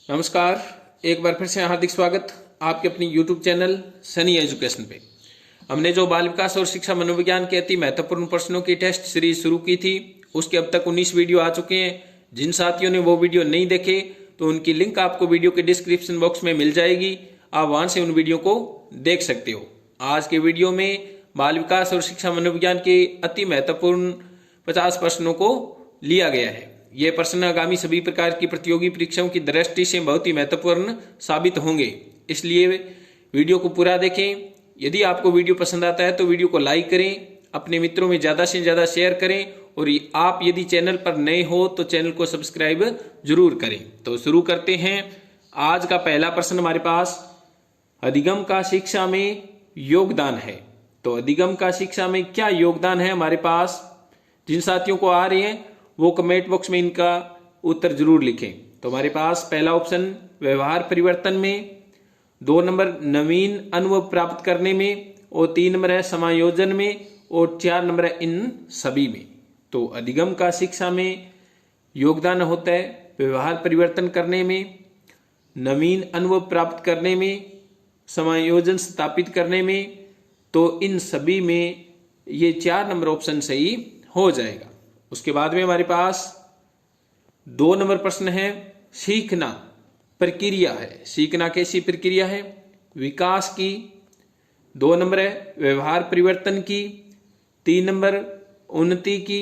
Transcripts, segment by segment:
नमस्कार। एक बार फिर से हार्दिक स्वागत आपके अपनी YouTube चैनल सनी एजुकेशन पे। हमने जो बाल विकास और शिक्षा मनोविज्ञान के अति महत्वपूर्ण प्रश्नों की टेस्ट सीरीज शुरू की थी, उसके अब तक 19 वीडियो आ चुके हैं। जिन साथियों ने वो वीडियो नहीं देखे तो उनकी लिंक आपको वीडियो के डिस्क्रिप्शन बॉक्स में मिल जाएगी, आप वहां से उन वीडियो को देख सकते हो। आज के वीडियो में बाल विकास और शिक्षा मनोविज्ञान के अति महत्वपूर्ण 50 प्रश्नों को लिया गया है। ये प्रश्न आगामी सभी प्रकार की प्रतियोगी परीक्षाओं की दृष्टि से बहुत ही महत्वपूर्ण साबित होंगे, इसलिए वीडियो को पूरा देखें। यदि आपको वीडियो पसंद आता है तो वीडियो को लाइक करें, अपने मित्रों में ज्यादा से ज्यादा शेयर करें और आप यदि चैनल पर नए हो तो चैनल को सब्सक्राइब जरूर करें। तो शुरू करते हैं। आज का पहला प्रश्न हमारे पास अधिगम का शिक्षा में योगदान है। तो अधिगम का शिक्षा में क्या योगदान है हमारे पास? जिन साथियों को आ रहे हैं वो कमेंट बॉक्स में इनका उत्तर जरूर लिखें। तो हमारे पास पहला ऑप्शन व्यवहार परिवर्तन में, 2 नंबर नवीन अनुभव प्राप्त करने में, और 3 नंबर है समायोजन में, और 4 नंबर है इन सभी में। तो अधिगम का शिक्षा में योगदान होता है व्यवहार परिवर्तन करने में, नवीन अनुभव प्राप्त करने में, समायोजन स्थापित करने में। तो इन सभी में ये 4 नंबर ऑप्शन सही हो जाएगा। उसके बाद में हमारे पास 2 नंबर प्रश्न है सीखना प्रक्रिया है। सीखना कैसी प्रक्रिया है? विकास की। 2 नंबर है व्यवहार परिवर्तन की, 3 नंबर उन्नति की,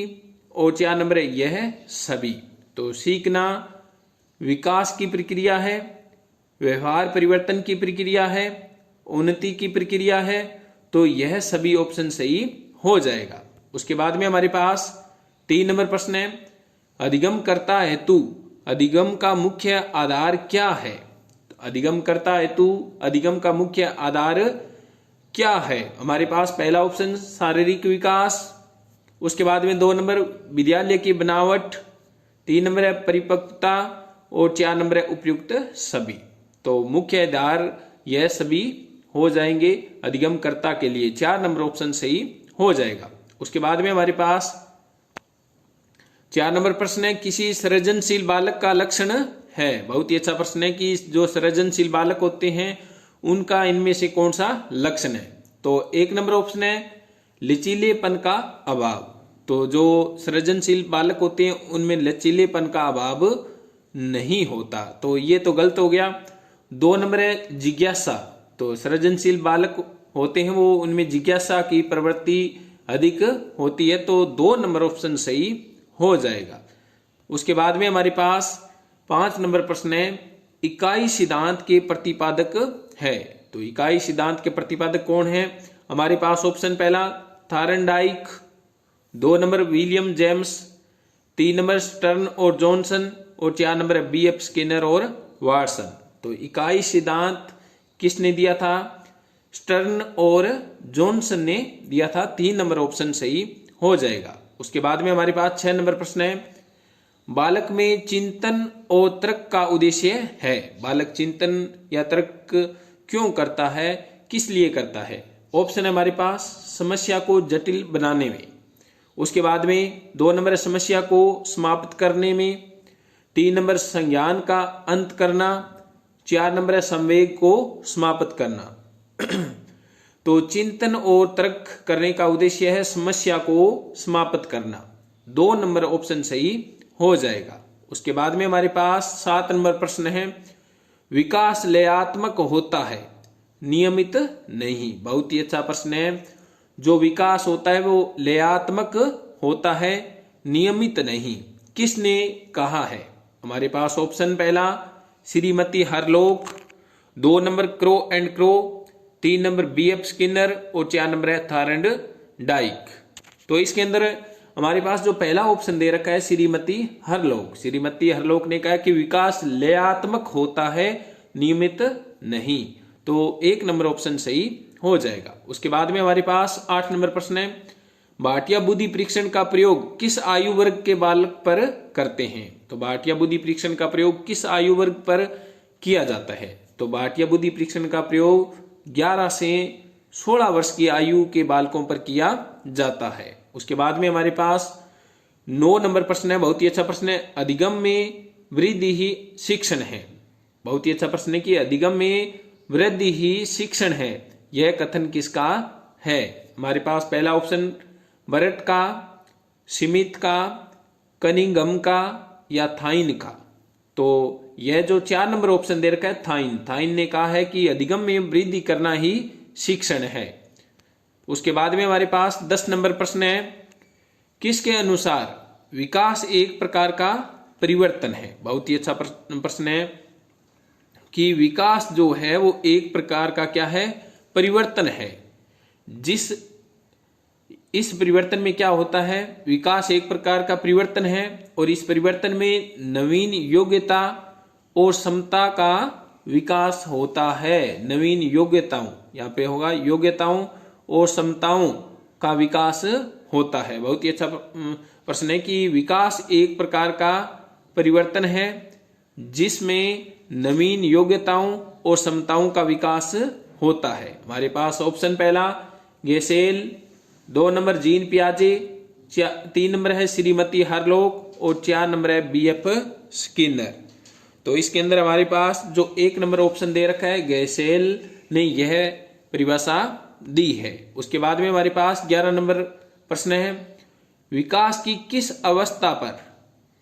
और 4 नंबर है यह सभी। तो सीखना विकास की प्रक्रिया है, व्यवहार परिवर्तन की प्रक्रिया है, उन्नति की प्रक्रिया है। तो यह सभी ऑप्शन सही हो जाएगा। उसके बाद में हमारे पास 3 नंबर प्रश्न है अधिगम करता हेतु अधिगम का मुख्य आधार क्या है? तो अधिगम करता हेतु अधिगम का मुख्य आधार क्या है? हमारे पास पहला ऑप्शन शारीरिक विकास, उसके बाद में 2 नंबर विद्यालय की बनावट, 3 नंबर है परिपक्वता, और 4 नंबर है उपयुक्त सभी। तो मुख्य आधार यह सभी हो जाएंगे अधिगम कर्ता के लिए। 4 नंबर ऑप्शन सही हो जाएगा। उसके बाद में हमारे पास 4 नंबर प्रश्न है किसी सृजनशील बालक का लक्षण है। बहुत ही अच्छा प्रश्न है कि जो सृजनशील बालक होते हैं उनका इनमें से कौन सा लक्षण है? तो 1 नंबर ऑप्शन है लचीलेपन का अभाव। तो जो सृजनशील बालक होते हैं उनमें लचीलेपन का अभाव नहीं होता, तो ये तो गलत हो गया। 2 नंबर है जिज्ञासा। तो सृजनशील बालक होते हैं वो उनमें जिज्ञासा की प्रवृत्ति अधिक होती है, तो 2 नंबर ऑप्शन सही हो जाएगा। उसके बाद में हमारे पास 5 नंबर प्रश्न है इकाई सिद्धांत के प्रतिपादक है। तो इकाई सिद्धांत के प्रतिपादक कौन है? हमारे पास ऑप्शन पहला थारनडाइक, 2 number William James, 3 number stern और जॉनसन, और 4 नंबर BF स्किनर और वाटसन। तो इकाई सिद्धांत किसने दिया था? स्टर्न और जॉनसन ने दिया था। 3 नंबर ऑप्शन सही हो जाएगा। उसके बाद में हमारे पास 6 नंबर प्रश्न है बालक में चिंतन और तर्क का उद्देश्य है। बालक चिंतन या तर्क क्यों करता है, किस लिए करता है? ऑप्शन है हमारे पास समस्या को जटिल बनाने में, उसके बाद में 2 नंबर समस्या को समाप्त करने में, 3 नंबर संज्ञान का अंत करना, 4 नंबर संवेग को समाप्त करना। तो चिंतन और तर्क करने का उद्देश्य है समस्या को समाप्त करना। 2 नंबर ऑप्शन सही हो जाएगा। उसके बाद में हमारे पास 7 नंबर प्रश्न है विकास लयात्मक होता है नियमित नहीं। बहुत ही अच्छा प्रश्न है। जो विकास होता है वो लयात्मक होता है, नियमित नहीं। किसने कहा है? हमारे पास ऑप्शन पहला श्रीमती Hurlock, 2 number Crow and Crow, 3 number BF Skinner, और 4 नंबर है थारनडाइक। तो इसके अंदर हमारे पास जो पहला ऑप्शन दे रखा है श्रीमती हरलोक। श्रीमती हरलोक ने कहा कि विकास लयात्मक होता है, नियमित नहीं। तो 1 नंबर ऑप्शन सही हो जाएगा। उसके बाद में हमारे पास 8 नंबर प्रश्न है भाटिया बुद्धि परीक्षण का प्रयोग किस आयु वर्ग के बालक पर करते हैं? तो भाटिया बुद्धि परीक्षण का प्रयोग किस आयु वर्ग पर किया जाता है? तो भाटिया बुद्धि परीक्षण का प्रयोग 11 से 16 वर्ष की आयु के बालकों पर किया जाता है। उसके बाद में हमारे पास 9 नंबर प्रश्न है, बहुत ही अच्छा प्रश्न है। अधिगम में वृद्धि ही शिक्षण है। बहुत ही अच्छा प्रश्न है कि अधिगम में वृद्धि ही शिक्षण है, यह कथन किसका है? हमारे पास पहला ऑप्शन बरट का, स्मिथ का, कनिंगम का या थाइन का। तो यह जो 4 नंबर ऑप्शन दे रखा है थाइन ने कहा है कि अधिगम में वृद्धि करना ही शिक्षण है। उसके बाद में हमारे पास 10 नंबर प्रश्न है, किसके अनुसार विकास एक प्रकार का परिवर्तन है? बहुत ही अच्छा प्रश्न है कि विकास जो है वो एक प्रकार का क्या है? परिवर्तन है। इस परिवर्तन में क्या होता है? विकास एक प्रकार का परिवर्तन है और इस परिवर्तन में नवीन योग्यता और क्षमता का विकास होता है। नवीन योग्यताओं, यहाँ पे होगा योग्यताओं और क्षमताओं का विकास होता है। बहुत ही अच्छा प्रश्न है कि विकास एक प्रकार का परिवर्तन है जिसमें नवीन योग्यताओं और क्षमताओं का विकास होता है। हमारे पास ऑप्शन पहला गेसेल, 2 नंबर जीन पियाजे, 3 नंबर है श्रीमती हार्लोक और 4 नंबर है BF स्किनर। तो इसके अंदर हमारे पास जो 1 नंबर ऑप्शन दे रखा है गैसेल ने यह परिभाषा दी है। उसके बाद में हमारे पास 11 नंबर प्रश्न है, विकास की किस अवस्था पर,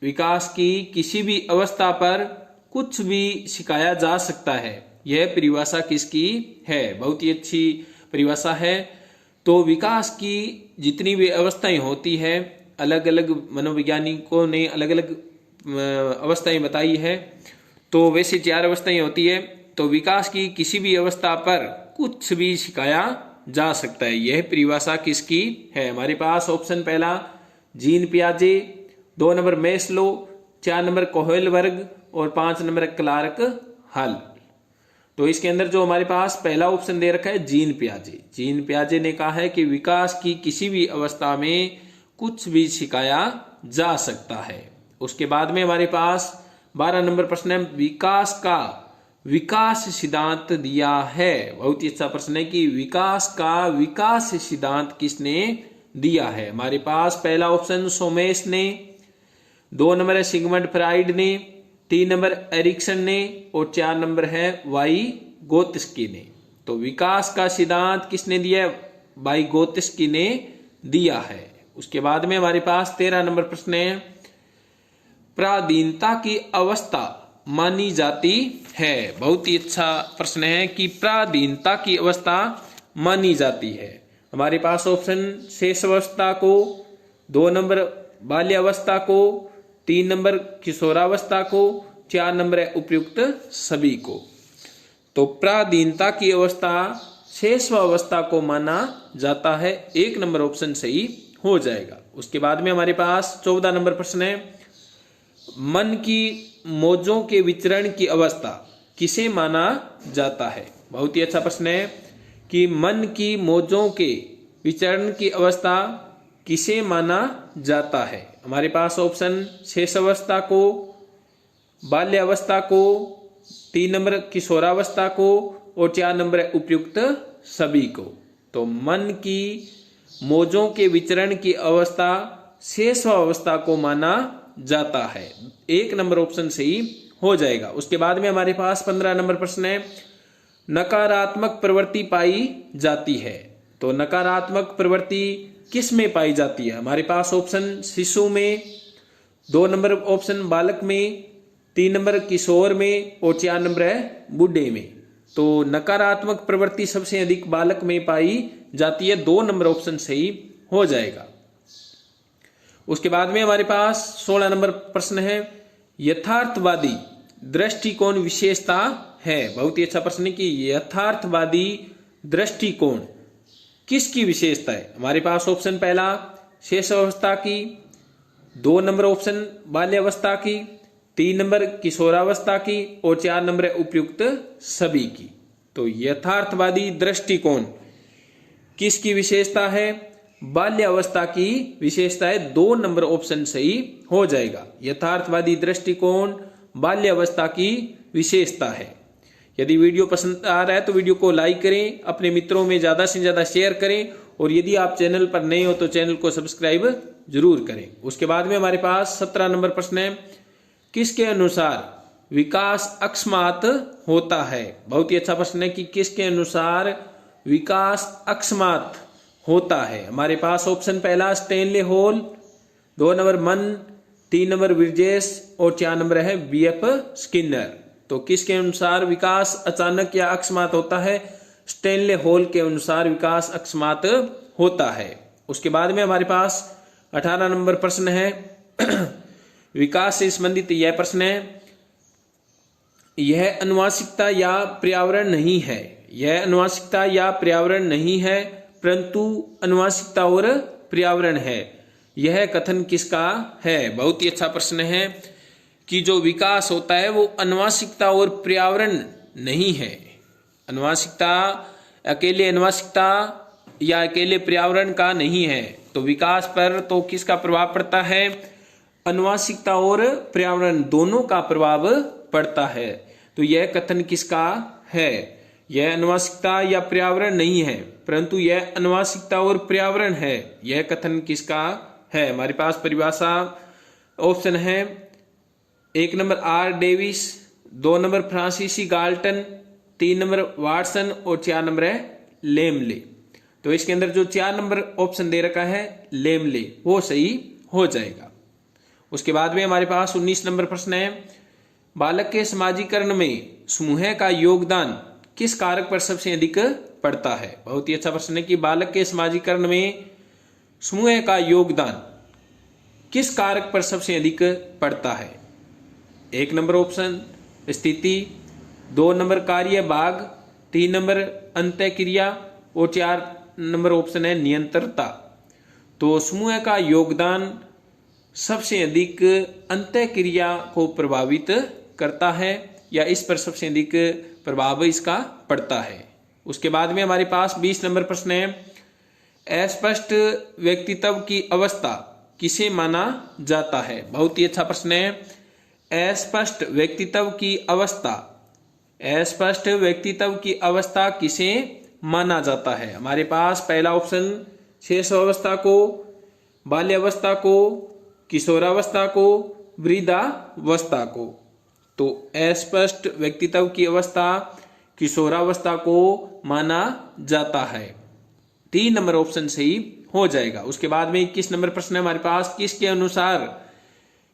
विकास की किसी भी अवस्था पर कुछ भी सिखाया जा सकता है, यह परिभाषा किसकी है? बहुत ही अच्छी परिभाषा है। तो विकास की जितनी भी अवस्थाएं होती है, अलग अलग मनोवैज्ञानिकों ने अलग अलग अवस्थाएं बताई है। तो वैसे 4 अवस्थाएं होती है। तो विकास की किसी भी अवस्था पर कुछ भी सिखाया जा सकता है, यह परिभाषा किसकी है? हमारे पास ऑप्शन पहला जीन पियाजे, 2 नंबर मेस्लो, 4 नंबर कोहेलबर्ग और 5 नंबर क्लार्क हल। तो इसके अंदर जो हमारे पास पहला ऑप्शन दे रखा है जीन पियाजे ने कहा है कि विकास की किसी भी अवस्था में कुछ भी सिखाया जा सकता है। उसके बाद में हमारे पास 12 नंबर प्रश्न है, विकास का विकास सिद्धांत दिया है। बहुत ही अच्छा प्रश्न है कि विकास का विकास सिद्धांत किसने दिया है? हमारे पास पहला ऑप्शन सोमेश ने, 2 नंबर है सिगमंड फ्राइड ने, 3 नंबर एरिक्सन ने और 4 नंबर है वाइगोत्स्की ने। तो विकास का सिद्धांत किसने दिया है? वाइगोत्स्की ने दिया है। उसके बाद में हमारे पास 13 नंबर प्रश्न है, पराधीनता की अवस्था मानी जाती है। बहुत ही अच्छा प्रश्न है कि पराधीनता की अवस्था मानी जाती है। हमारे पास ऑप्शन शेष अवस्था को, 2 नंबर बाल्यावस्था को, 3 नंबर किशोरावस्था को, 4 नंबर है उपयुक्त सभी को। तो पराधीनता की अवस्था शेष अवस्था को माना जाता है, 1 नंबर ऑप्शन सही हो जाएगा। उसके बाद में हमारे पास 14 नंबर प्रश्न है, मन की मौजों के विचरण की अवस्था किसे माना जाता है? बहुत ही अच्छा प्रश्न है कि मन की मौजों के विचरण की अवस्था किसे माना जाता है? हमारे पास ऑप्शन शेष अवस्था को, बाल्यावस्था को, 3 नंबर किशोरावस्था को और 4 नंबर उपयुक्त सभी को। तो मन की मौजों के विचरण की अवस्था शेष अवस्था को माना जाता है, 1 नंबर ऑप्शन सही हो जाएगा। उसके बाद में हमारे पास 15 नंबर प्रश्न है, नकारात्मक प्रवृत्ति पाई जाती है। तो नकारात्मक प्रवृत्ति किस में पाई जाती है? हमारे पास ऑप्शन शिशु में, 2 नंबर ऑप्शन बालक में, 3 नंबर किशोर में और 4 नंबर है बूढ़े में। तो नकारात्मक प्रवृत्ति सबसे अधिक बालक में पाई जाती है, 2 नंबर ऑप्शन सही हो जाएगा। उसके बाद में हमारे पास 16 नंबर प्रश्न है, यथार्थवादी दृष्टिकोण विशेषता है। बहुत ही अच्छा प्रश्न है कि यथार्थवादी दृष्टिकोण किसकी विशेषता है? हमारे पास ऑप्शन पहला शेष अवस्था की, 2 नंबर ऑप्शन बाल्यावस्था की, 3 नंबर किशोरावस्था की और 4 नंबर उपयुक्त सभी की। तो यथार्थवादी दृष्टिकोण किसकी विशेषता है? बाल्यावस्था की विशेषता है, 2 नंबर ऑप्शन सही हो जाएगा। यथार्थवादी दृष्टिकोण बाल्यावस्था की विशेषता है। यदि वीडियो पसंद आ रहा है तो वीडियो को लाइक करें, अपने मित्रों में ज्यादा से ज्यादा शेयर करें और यदि आप चैनल पर नए हो तो चैनल को सब्सक्राइब जरूर करें। उसके बाद में हमारे पास 17 नंबर प्रश्न है, किसके अनुसार विकास अकस्मात होता है। बहुत ही अच्छा प्रश्न है कि किसके अनुसार विकास अकस्मात होता है। हमारे पास ऑप्शन पहला स्टेनले हॉल, 2 नंबर मन, 3 नंबर ब्रिजेश और 4 नंबर है बीएफ स्किनर। तो किसके अनुसार विकास अचानक या अकस्मात होता है? स्टेनले हॉल के अनुसार विकास अकस्मात होता है। उसके बाद में हमारे पास 18 नंबर प्रश्न है विकास से संबंधित यह प्रश्न है, यह आनुवांशिकता या पर्यावरण नहीं है। यह आनुवांशिकता या पर्यावरण नहीं है परंतु आनुवांशिकता और पर्यावरण है। यह कथन किसका है? बहुत ही अच्छा प्रश्न है कि जो विकास होता है वो आनुवांशिकता और पर्यावरण नहीं है। आनुवांशिकता अकेले आनुवांशिकता या अकेले पर्यावरण का नहीं है। तो विकास पर तो किसका प्रभाव पड़ता है? आनुवांशिकता और पर्यावरण दोनों का प्रभाव पड़ता है। तो यह कथन किसका है? यह आनुवांशिकता या पर्यावरण नहीं है परंतु यह आनुवांशिकता और पर्यावरण है। यह कथन किसका है? हमारे पास परिभाषा ऑप्शन है 1 नंबर आर डेविस, 2 नंबर फ्रांसीसी गाल्टन, 3 नंबर वाटसन और 4 नंबर है लेमले। तो इसके अंदर जो 4 नंबर ऑप्शन दे रखा है लेमले वो सही हो जाएगा। उसके बाद में हमारे पास 19 नंबर प्रश्न है, बालक के समाजीकरण में समूह का योगदान किस कारक पर सबसे अधिक पड़ता है? बहुत ही अच्छा प्रश्न है कि बालक के समाजीकरण में समूह का योगदान किस कारक पर सबसे अधिक पड़ता है? 1 नंबर ऑप्शन स्थिति, 2 नंबर कार्य भाग, 3 नंबर अंतःक्रिया और 4 नंबर ऑप्शन है नियंत्रणता। तो समूह का योगदान सबसे अधिक अंतःक्रिया को प्रभावित करता है या इस पर सबसे अधिक प्रभाव इसका पड़ता है। उसके बाद में हमारे पास 20 नंबर प्रश्न है, अस्पष्ट व्यक्तित्व की अवस्था किसे माना जाता है? बहुत ही अच्छा प्रश्न है। अस्पष्ट व्यक्तित्व की अवस्था, अस्पष्ट व्यक्तित्व की अवस्था किसे माना जाता है? हमारे पास पहला ऑप्शन शैशवावस्था को, बाल्यावस्था को, किशोरावस्था को, वृद्धावस्था को। तो अस्पष्ट व्यक्तित्व की अवस्था किशोरावस्था को माना जाता है। 3 नंबर ऑप्शन सही हो जाएगा। उसके बाद में 21 नंबर प्रश्न है हमारे पास, किसके अनुसार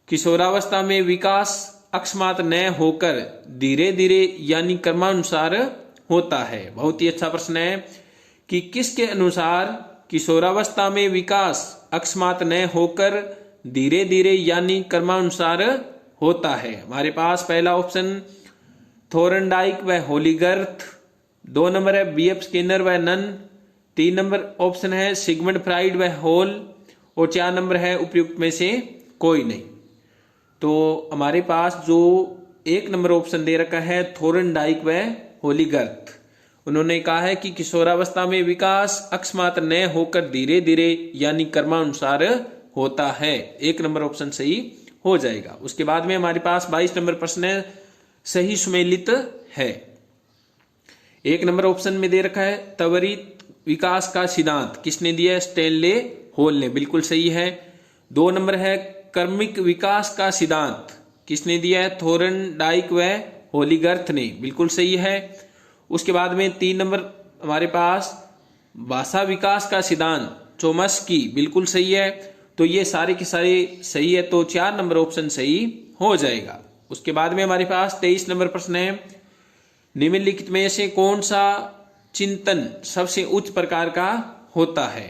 किशोरावस्था में विकास अकस्मात न होकर धीरे धीरे यानी क्रमानुसार होता है? बहुत ही अच्छा प्रश्न है कि किसके अनुसार किशोरावस्था में विकास अकस्मात न होकर धीरे धीरे यानी क्रमानुसार होता है। हमारे पास पहला ऑप्शन थोरनडाइक व होलीगर्थ, 2 नंबर है बीएफ स्किनर व नन, 3 नंबर ऑप्शन है सिगमंड फ्राइड व हॉल और 4 नंबर है उपयुक्त में से कोई नहीं। तो हमारे पास जो 1 नंबर ऑप्शन दे रखा है थोरनडाइक व होलीगर्थ, उन्होंने कहा है कि किशोरावस्था में विकास अकस्मात न होकर धीरे धीरे यानी क्रमानुसार होता है। 1 नंबर ऑप्शन सही हो जाएगा। उसके बाद में हमारे पास 22 नंबर प्रश्न है, सही सुमेलित है। 1 नंबर ऑप्शन में दे रखा है त्वरित विकास का सिद्धांत किसने दिया है? स्टेनले हॉल ने, बिल्कुल सही है। 2 नंबर है क्रमिक विकास का सिद्धांत किसने दिया है? थोरनडाइक व होलीगर्थ ने, बिल्कुल सही है। उसके बाद में 3 नंबर हमारे पास भाषा विकास का सिद्धांत चोम्स्की, बिल्कुल सही है। तो ये सारे के सारे सही है, तो 4 नंबर ऑप्शन सही हो जाएगा। उसके बाद में हमारे पास 23 नंबर प्रश्न है, निम्नलिखित में से कौन सा चिंतन सबसे उच्च प्रकार का होता है?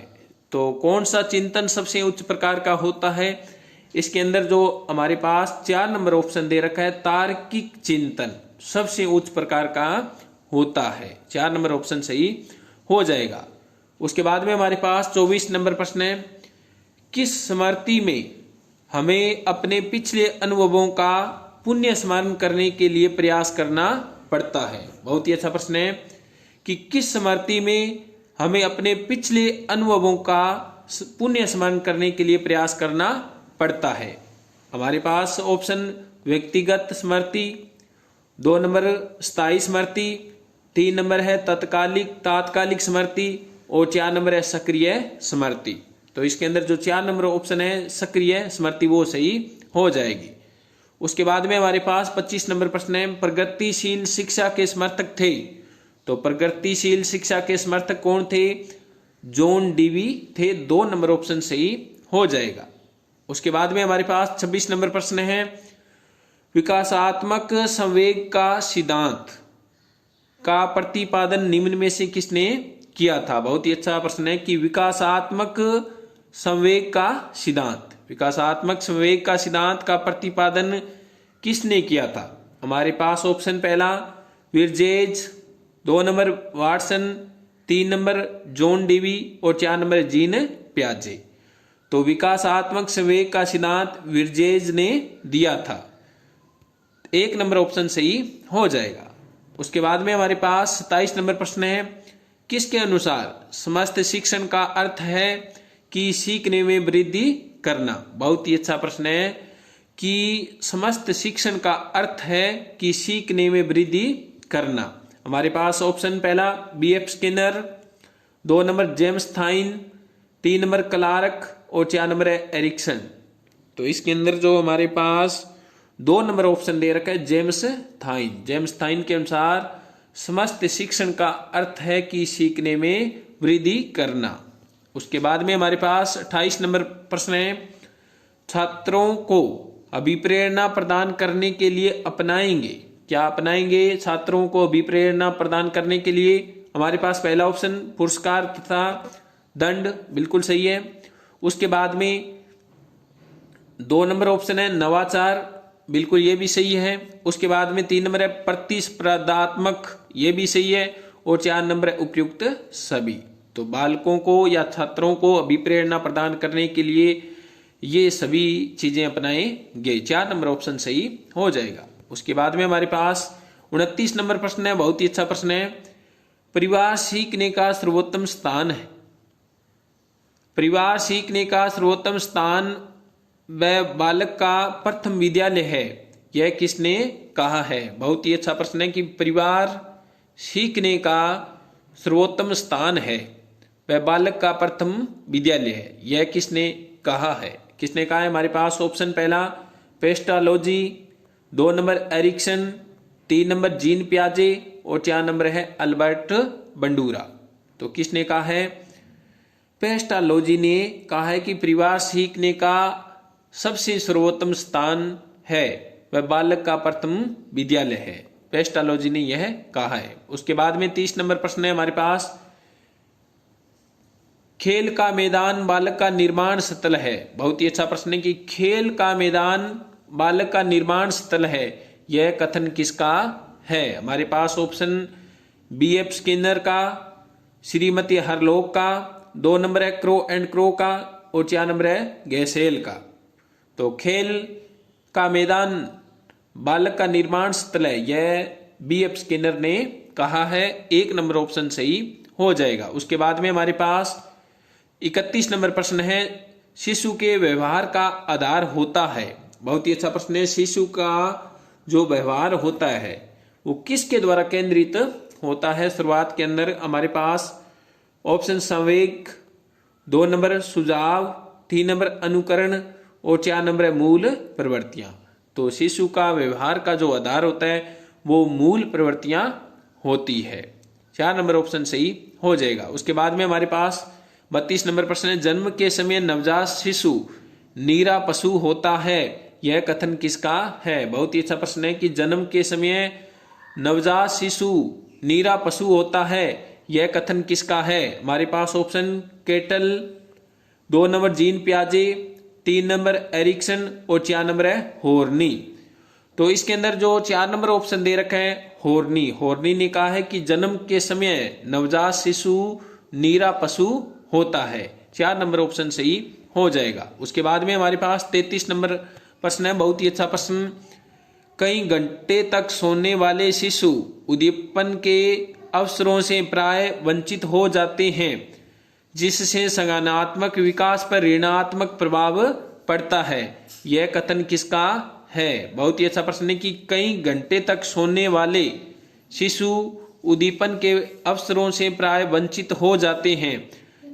तो कौन सा चिंतन सबसे उच्च प्रकार का होता है? इसके अंदर जो हमारे पास 4 नंबर ऑप्शन दे रखा है तार्किक चिंतन सबसे उच्च प्रकार का होता है। 4 नंबर ऑप्शन सही हो जाएगा। उसके बाद में हमारे पास 24 नंबर प्रश्न है, किस स्मृति में हमें अपने पिछले अनुभवों का पुण्य स्मरण करने के लिए प्रयास करना पड़ता है? बहुत ही अच्छा प्रश्न है कि किस स्मृति में हमें अपने पिछले अनुभवों का पुण्य स्मरण करने के लिए प्रयास करना पड़ता है? हमारे पास ऑप्शन व्यक्तिगत स्मृति, 2 नंबर स्थायी स्मृति, 3 नंबर है तात्कालिक स्मृति और 4 नंबर है सक्रिय स्मृति। तो इसके अंदर जो 4 नंबर ऑप्शन है सक्रिय स्मृति वो सही हो जाएगी। उसके बाद में हमारे पास 25 नंबर प्रश्न है, प्रगतिशील शिक्षा के समर्थक थे। तो प्रगतिशील शिक्षा के समर्थक कौन थे? जॉन डीवी थे। 2 नंबर ऑप्शन सही हो जाएगा। उसके बाद में हमारे पास 26 नंबर प्रश्न है, विकासात्मक संवेग का सिद्धांत का प्रतिपादन निम्न में से किसने किया था? बहुत ही अच्छा प्रश्न है कि विकासात्मक संवेग का सिद्धांत, विकासात्मक संवेग का सिद्धांत का प्रतिपादन किसने किया था? हमारे पास ऑप्शन पहला विर्जेज, 2 number Watson, 3 number John Dewey और 4 नंबर जीन पियाजे। तो विकासात्मक संवेग का सिद्धांत विर्जेज ने दिया था। 1 नंबर ऑप्शन सही हो जाएगा। उसके बाद में हमारे पास 27 नंबर प्रश्न है, किसके अनुसार समस्त शिक्षण का अर्थ है कि सीखने में वृद्धि करना? बहुत ही अच्छा प्रश्न है कि समस्त शिक्षण का अर्थ है कि सीखने में वृद्धि करना। हमारे पास ऑप्शन पहला BF Skinner, 2 number James थाइन, 3 number Clark और 4 नंबर है एरिक्सन। तो इसके अंदर जो हमारे पास 2 नंबर ऑप्शन दे रखा है जेम्स थाइन। जेम्स थाइन के अनुसार समस्त शिक्षण का अर्थ है कि सीखने में वृद्धि करना। उसके बाद में हमारे पास 28 नंबर प्रश्न है, छात्रों को अभिप्रेरणा प्रदान करने के लिए अपनाएंगे? क्या अपनाएंगे छात्रों को अभिप्रेरणा प्रदान करने के लिए? हमारे पास पहला ऑप्शन पुरस्कार तथा दंड, बिल्कुल सही है। उसके बाद में 2 नंबर ऑप्शन है नवाचार, बिल्कुल ये भी सही है। उसके बाद में 3 नंबर है प्रतिस्पर्धात्मक, ये भी सही है। और 4 नंबर है उपयुक्त सभी। तो बालकों को या छात्रों को अभिप्रेरणा प्रदान करने के लिए ये सभी चीजें अपनाएंगे। 4 नंबर ऑप्शन सही हो जाएगा। उसके बाद में हमारे पास 29 नंबर प्रश्न है, बहुत ही अच्छा प्रश्न है, परिवार सीखने का सर्वोत्तम स्थान है। परिवार सीखने का सर्वोत्तम स्थान व बालक का प्रथम विद्यालय है, यह किसने कहा है? बहुत ही अच्छा प्रश्न है कि परिवार सीखने का सर्वोत्तम स्थान है वह बालक का प्रथम विद्यालय है, यह किसने कहा है? किसने कहा है? हमारे पास ऑप्शन पहला Pestalozzi, 2 number Ericsson, 3 number Jean पियाजे और 4 नंबर है अल्बर्ट बंडूरा। तो किसने कहा है? पेस्टालोजी ने कहा है कि परिवार सीखने का सबसे सर्वोत्तम स्थान है वह बालक का प्रथम विद्यालय है। पेस्टालोजी ने यह कहा है। उसके बाद में 30 नंबर प्रश्न है हमारे पास, खेल का मैदान बालक का निर्माण स्थल है। बहुत ही अच्छा प्रश्न है कि खेल का मैदान बालक का निर्माण स्थल है, यह कथन किसका है? हमारे पास ऑप्शन BF स्किनर का, श्रीमती हरलोक का, 2 नंबर है क्रो एंड क्रो का और 4 नंबर है गैसेल का। तो खेल का मैदान बालक का निर्माण स्थल है, यह BF स्किनर ने कहा है। 1 नंबर ऑप्शन सही हो जाएगा। उसके बाद में हमारे पास 31 नंबर प्रश्न है, शिशु के व्यवहार का आधार होता है। बहुत ही अच्छा प्रश्न है, शिशु का जो व्यवहार होता है वो किसके द्वारा केंद्रित होता है? शुरुआत के अंदर हमारे पास ऑप्शन संवेग, 2 नंबर सुझाव, 3 नंबर अनुकरण और 4 नंबर है मूल प्रवृत्तियां। तो शिशु का व्यवहार का जो आधार होता है वो मूल प्रवृत्तियां होती है। 4 नंबर ऑप्शन सही हो जाएगा। उसके बाद में हमारे पास 32 नंबर प्रश्न है, जन्म के समय नवजात शिशु नीरा पशु होता है, यह कथन किसका है? बहुत ही अच्छा प्रश्न है कि जन्म के समय नवजात शिशु नीरा पशु होता है, यह कथन किसका है? हमारे पास ऑप्शन केटल, 2 नंबर जीन पियाजे, 3 नंबर एरिक्सन और 4 नंबर है होर्नी। तो इसके अंदर जो 4 नंबर ऑप्शन दे रखा है होर्नी, होर्नी ने कहा है कि जन्म के समय नवजात शिशु नीरा पशु होता है। 4 नंबर ऑप्शन सही हो जाएगा। उसके बाद में हमारे पास 33 नंबर प्रश्न है, बहुत ही अच्छा प्रश्न, कई घंटे तक सोने वाले शिशु उद्दीपन के अवसरों से प्राय वंचित हो जाते हैं, जिससे संज्ञानात्मक विकास पर ऋणात्मक प्रभाव पड़ता है, यह कथन किसका है? बहुत ही अच्छा प्रश्न है कि कई घंटे तक सोने वाले शिशु उद्दीपन के अवसरों से प्राय वंचित हो जाते हैं,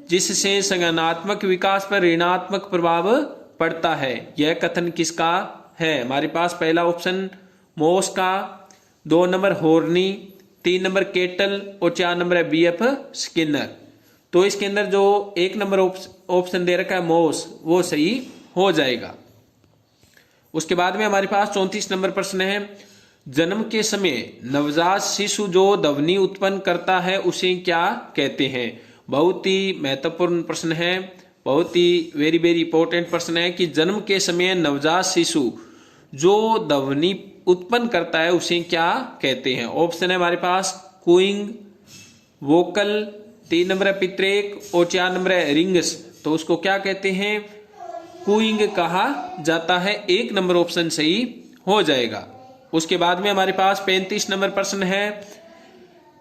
जिससे संज्ञानात्मक विकास पर ऋणात्मक प्रभाव पड़ता है, यह कथन किसका है? हमारे पास पहला option Mosca, 2 number horny, 3 number kettle और 4 नंबर है BF स्किनर। तो इसके अंदर जो 1 नंबर ऑप्शन दे रखा है मोस, वो सही हो जाएगा। उसके बाद में हमारे पास 34 नंबर प्रश्न है, जन्म के समय नवजात शिशु जो ध्वनि उत्पन्न करता है उसे क्या कहते हैं? बहुत ही महत्वपूर्ण प्रश्न है, बहुत ही वेरी वेरी इंपॉर्टेंट प्रश्न है कि जन्म के समय नवजात शिशु जो ध्वनि उत्पन्न करता है उसे क्या कहते हैं? ऑप्शन है हमारे पास कूइंग, वोकल, 3 नंबर है पित्रेक और 4 नंबर है रिंग्स। तो उसको क्या कहते हैं? कूइंग कहा जाता है। 1 नंबर ऑप्शन सही हो जाएगा। उसके बाद में हमारे पास 35 नंबर प्रश्न है,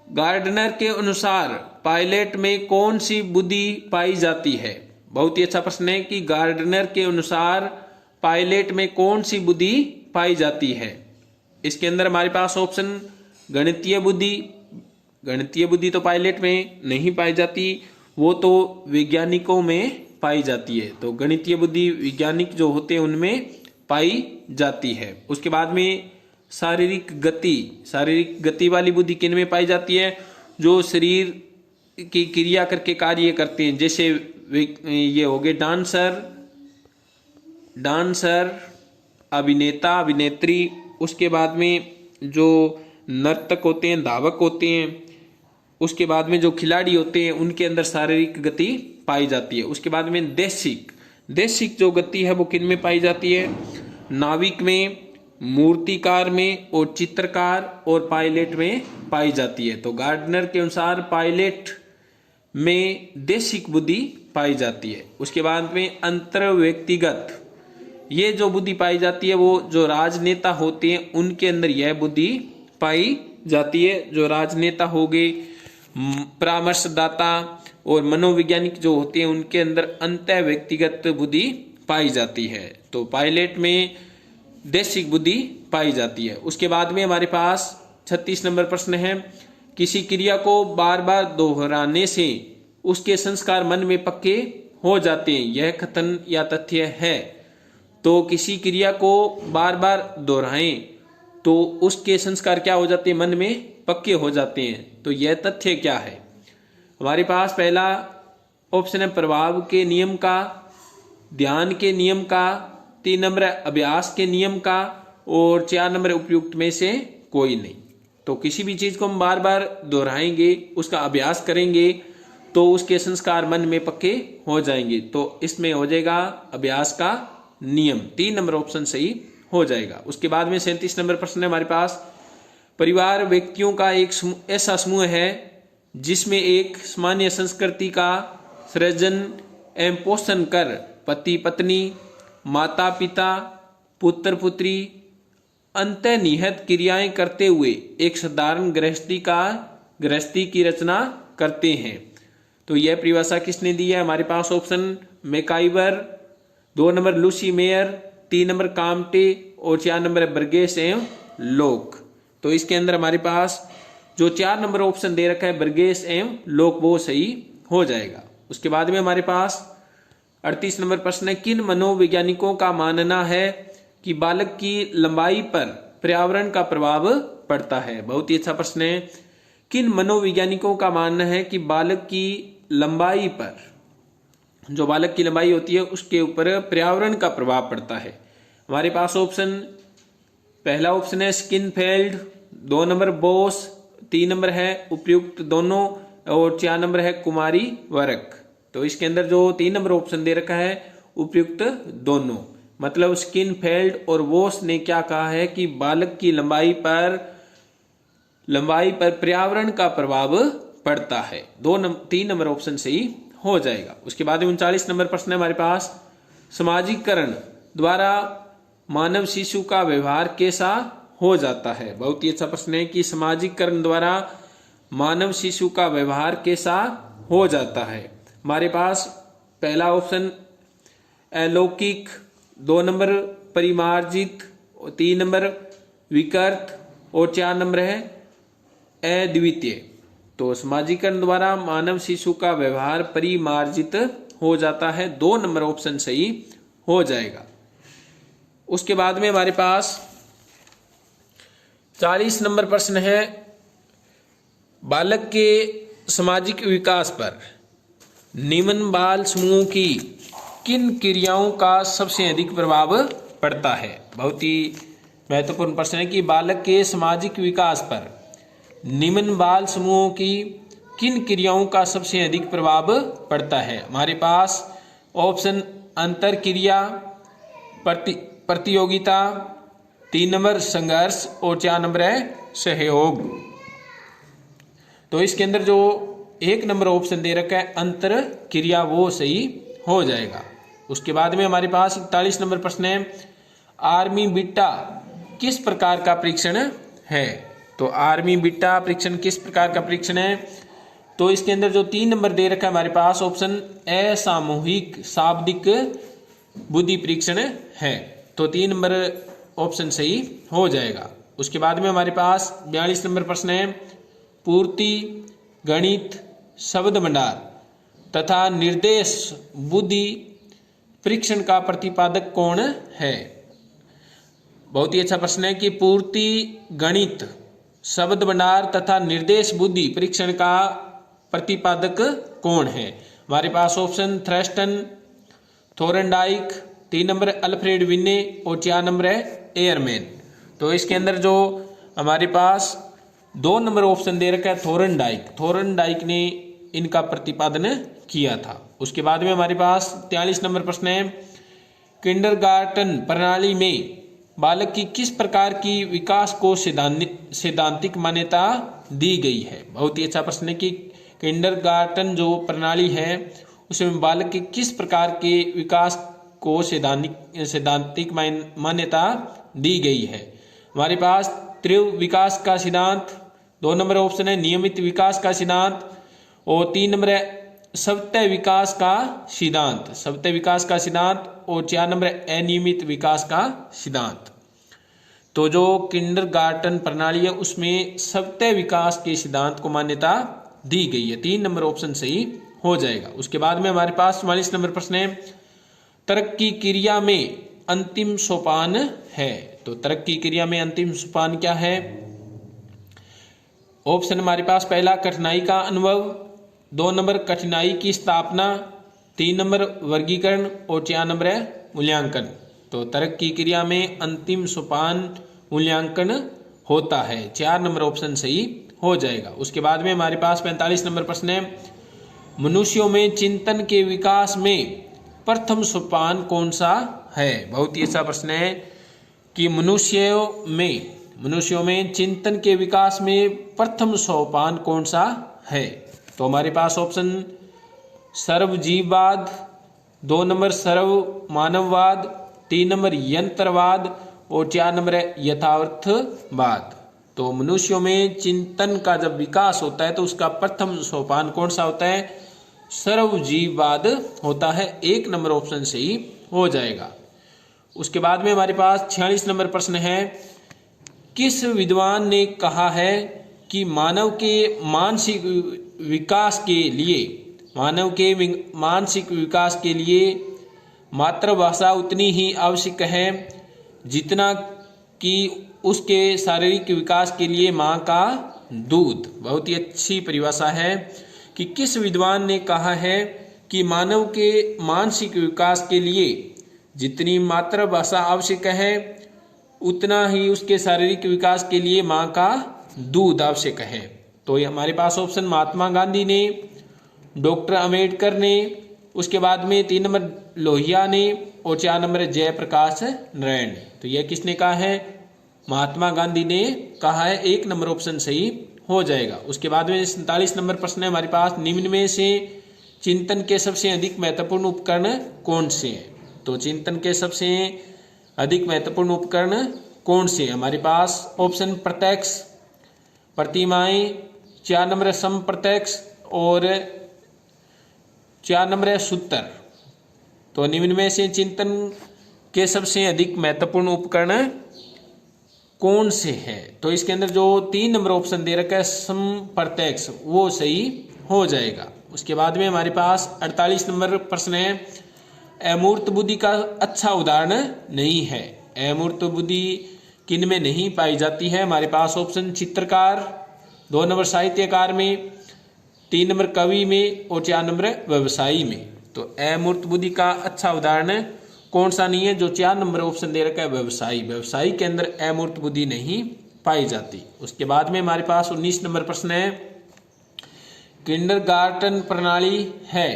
गार्डनर के अनुसार पायलट में कौन सी बुद्धि पाई जाती है? बहुत ही अच्छा प्रश्न है कि गार्डनर के अनुसार पायलट में कौन सी बुद्धि पाई जाती है? इसके अंदर हमारे पास ऑप्शन गणितीय बुद्धि, गणितीय बुद्धि तो पायलट में नहीं पाई जाती, वो तो वैज्ञानिकों में पाई जाती है। तो गणितीय बुद्धि वैज्ञानिक जो होते हैं उनमें पाई जाती है। उसके बाद में शारीरिक गति वाली बुद्धि किन में पाई जाती है? जो शरीर की क्रिया करके कार्य करते हैं, जैसे ये हो गए डांसर, अभिनेता, अभिनेत्री। उसके बाद में जो नर्तक होते हैं, धावक होते हैं। उसके बाद में जो खिलाड़ी होते हैं उनके अंदर शारीरिक गति पाई जाती है। उसके बाद में देशिक जो गति है वो किन में पाई जाती है? नाविक में, मूर्तिकार में और चित्रकार और पायलट में पाई जाती है। तो गार्डनर के अनुसार पायलट में देशिक बुद्धि पाई जाती है। उसके बाद में अंतर व्यक्तिगत, ये जो बुद्धि पाई जाती है वो जो राजनेता होते हैं उनके अंदर यह बुद्धि पाई जाती है। जो राजनेता हो गए, परामर्शदाता और मनोवैज्ञानिक जो होते हैं उनके अंदर अंतः व्यक्तिगत बुद्धि पाई जाती है। तो पायलट में देशिक बुद्धि पाई जाती है। उसके बाद में हमारे पास 36 नंबर प्रश्न है, किसी क्रिया को बार बार दोहराने से उसके संस्कार मन में पक्के हो जाते हैं, यह कथन या तथ्य है? तो किसी क्रिया को बार बार दोहराएं तो उसके संस्कार क्या हो जाते हैं? मन में पक्के हो जाते हैं। तो यह तथ्य क्या है? हमारे पास पहला ऑप्शन है प्रभाव के नियम का, ध्यान के नियम का, 3 नंबर है अभ्यास के नियम का और 4 नंबर उपयुक्त में से कोई नहीं। तो किसी भी चीज को हम बार बार दोहराएंगे, उसका अभ्यास करेंगे तो उसके संस्कार मन में पक्के हो जाएंगे। तो इसमें हो जाएगा अभ्यास का नियम, 3 नंबर ऑप्शन सही हो जाएगा। उसके बाद में 37 नंबर प्रश्न है हमारे पास, परिवार व्यक्तियों का एक ऐसा समूह है जिसमें एक सामान्य संस्कृति का सृजन एवं पोषण कर पति पत्नी, माता पिता, पुत्र पुत्री अंतर्निहित क्रियाएं करते हुए एक साधारण गृहस्थी की रचना करते हैं। तो यह परिभाषा किसने दी है? हमारे पास option MacIver, 2 number Lucy Mair, 3 number Comte और 4 नंबर बर्गेस एवं लोक। तो इसके अंदर हमारे पास जो 4 नंबर ऑप्शन दे रखा है बर्गेस एवं लोक, वो सही हो जाएगा। उसके बाद में हमारे पास 38 नंबर प्रश्न है, किन मनोवैज्ञानिकों का मानना है कि बालक की लंबाई पर पर्यावरण का प्रभाव पड़ता है? बहुत ही अच्छा प्रश्न है। किन मनोवैज्ञानिकों का मानना है कि बालक की लंबाई पर, जो बालक की लंबाई होती है उसके ऊपर पर्यावरण का प्रभाव पड़ता है? हमारे पास ऑप्शन, पहला ऑप्शन है स्किनफेल्ड, 2 नंबर बोस, 3 नंबर है उपयुक्त दोनों और 4 नंबर है कुमारी वर्क। तो इसके अंदर जो 3 नंबर ऑप्शन दे रखा है उपयुक्त दोनों, मतलब स्किनफेल्ड और बोस ने क्या कहा है कि बालक की लंबाई पर पर्यावरण का प्रभाव पड़ता है। 3 नंबर ऑप्शन सही हो जाएगा। उसके बाद 39 नंबर प्रश्न है हमारे पास, सामाजिकरण द्वारा मानव शिशु का व्यवहार कैसा हो जाता है? बहुत ही अच्छा प्रश्न है कि सामाजिकरण द्वारा मानव शिशु का व्यवहार कैसा हो जाता है? हमारे पास पहला ऑप्शन अलौकिक, 2 नंबर परिमार्जित, 3 नंबर विकृत और 4 नंबर है अद्वितीय। तो सामाजिकरण द्वारा मानव शिशु का व्यवहार परिमार्जित हो जाता है, 2 नंबर ऑप्शन सही हो जाएगा। उसके बाद में हमारे पास 40 नंबर प्रश्न है, बालक के सामाजिक विकास पर निम्न बाल समूहों की किन क्रियाओं का सबसे अधिक प्रभाव पड़ता है। बहुत ही महत्वपूर्ण प्रश्न है कि बालक के सामाजिक विकास पर निम्न बाल समूहों की किन क्रियाओं का सबसे अधिक प्रभाव पड़ता है। हमारे पास ऑप्शन अंतर क्रिया, प्रतियोगिता, 3 नंबर संघर्ष और 4 नंबर है सहयोग। तो इसके अंदर जो 1 नंबर ऑप्शन दे रखा है अंतर क्रिया, वो सही हो जाएगा। उसके बाद में हमारे पास 41 नंबर प्रश्न है, आर्मी बीटा किस प्रकार का परीक्षण है। तो आर्मी बीटा परीक्षण किस प्रकार का परीक्षण है। तो इसके अंदर जो 3 नंबर दे रखा है हमारे पास ऑप्शन असामूहिक शाब्दिक बुद्धि परीक्षण है। तो 3 नंबर ऑप्शन सही हो जाएगा। उसके बाद में हमारे पास 42 नंबर प्रश्न है, पूर्ति, गणित, शब्द भंडार तथा निर्देश बुद्धि परीक्षण का प्रतिपादक कौन है। बहुत ही अच्छा प्रश्न है कि पूर्ति, गणित, शब्द भंडार तथा निर्देश बुद्धि परीक्षण का प्रतिपादक कौन है। हमारे पास ऑप्शन थ्रस्टन, थोरनडाइक, 3 नंबर अल्फ्रेड विन्ने और 4 नंबर है एयरमैन। तो इसके अंदर जो हमारे पास 2 नंबर ऑप्शन दे रखा है थोरनडाइक ने इनका प्रतिपादन किया था। उसके बाद में हमारे पास 43 नंबर प्रश्न है, किंडरगार्टन प्रणाली में बालक की किस प्रकार की विकास को सैद्धांतिक मान्यता दी गई है। बहुत ही अच्छा प्रश्न है कि किंडरगार्टन जो प्रणाली है उसमें बालक के किस प्रकार के विकास को सैद्धांतिक मान्यता दी गई है। हमारे पास तीव्र विकास का सिद्धांत, 2 नंबर ऑप्शन है नियमित विकास का सिद्धांत और 3 नंबर है सतत विकास का सिद्धांत और 4 नंबर है अनियमित विकास का सिद्धांत। तो जो किंडरगार्टन प्रणाली है उसमें सतत विकास के सिद्धांत को मान्यता दी गई है। 3 नंबर ऑप्शन सही हो जाएगा। उसके बाद में हमारे पास 44 नंबर प्रश्न है, तरक्की क्रिया में अंतिम सोपान है। तो तरक्की क्रिया में अंतिम सोपान क्या है। ऑप्शन हमारे पास पहला कठिनाई का अनुभव, 2 नंबर कठिनाई की स्थापना, 3 नंबर वर्गीकरण और 4 नंबर है मूल्यांकन। तो तरक्की क्रिया में अंतिम सोपान मूल्यांकन होता है। 4 नंबर ऑप्शन सही हो जाएगा। उसके बाद में हमारे पास 45 नंबर प्रश्न है, मनुष्यों में चिंतन के विकास में प्रथम सोपान कौन सा है। बहुत ही अच्छा प्रश्न है कि मनुष्यों में चिंतन के विकास में प्रथम सोपान कौन सा है। तो हमारे पास ऑप्शन सर्वजीववाद, 2 नंबर सर्व मानववाद, 3 नंबर यंत्रवाद और 4 नंबर है यथार्थवाद। तो मनुष्यों में चिंतन का जब विकास होता है तो उसका प्रथम सोपान कौन सा होता है, सर्वजीववाद होता है। 1 नंबर ऑप्शन सही हो जाएगा। उसके बाद में हमारे पास 46 नंबर प्रश्न है, किस विद्वान ने कहा है कि मानव के मानसिक विकास के लिए मातृभाषा उतनी ही आवश्यक है जितना कि उसके शारीरिक विकास के लिए माँ का दूध। बहुत ही अच्छी परिभाषा है कि किस विद्वान ने कहा है कि मानव के मानसिक विकास के लिए जितनी मातृभाषा आवश्यक है उतना ही उसके शारीरिक विकास के लिए माँ का दूध आवश्यक है। तो ये हमारे पास ऑप्शन महात्मा गांधी ने, डॉक्टर अंबेडकर ने, उसके बाद में 3 नंबर लोहिया ने और 4 नंबर जयप्रकाश नारायण ने। तो यह किसने कहा है, महात्मा गांधी ने कहा है। 1 नंबर ऑप्शन सही हो जाएगा। उसके बाद में 47 नंबर प्रश्न है हमारे पास, निम्न में से चिंतन के सबसे अधिक महत्वपूर्ण उपकरण कौन से हैं। तो चिंतन के सबसे अधिक महत्वपूर्ण उपकरण कौन से हैं। हमारे पास ऑप्शन प्रत्यक्ष, प्रतिमाएं, 4 नंबर समप्रत्यक्ष और 4 नंबर है सूत्र। तो निम्न में से चिंतन के सबसे अधिक महत्वपूर्ण उपकरण कौन से है। तो इसके अंदर जो 3 नंबर ऑप्शन दे रखा है समप्रत्यक्ष, वो सही हो जाएगा। उसके बाद में हमारे पास 48 नंबर प्रश्न है, अमूर्त बुद्धि का अच्छा उदाहरण नहीं है। अमूर्त बुद्धि किन में नहीं पाई जाती है? हमारे पास ऑप्शन चित्रकार, 2 नंबर साहित्यकार में, 3 नंबर कवि में और 4 नंबर व्यवसायी में। तो अमूर्त बुद्धि का अच्छा उदाहरण कौन सा नहीं है? जो 4 नंबर ऑप्शन दे रखा है व्यवसायी। व्यवसायी के अंदर अमूर्त बुद्धि नहीं पाई जाती। उसके बाद में हमारे पास 19 नंबर प्रश्न है, किंडरगार्टन प्रणाली है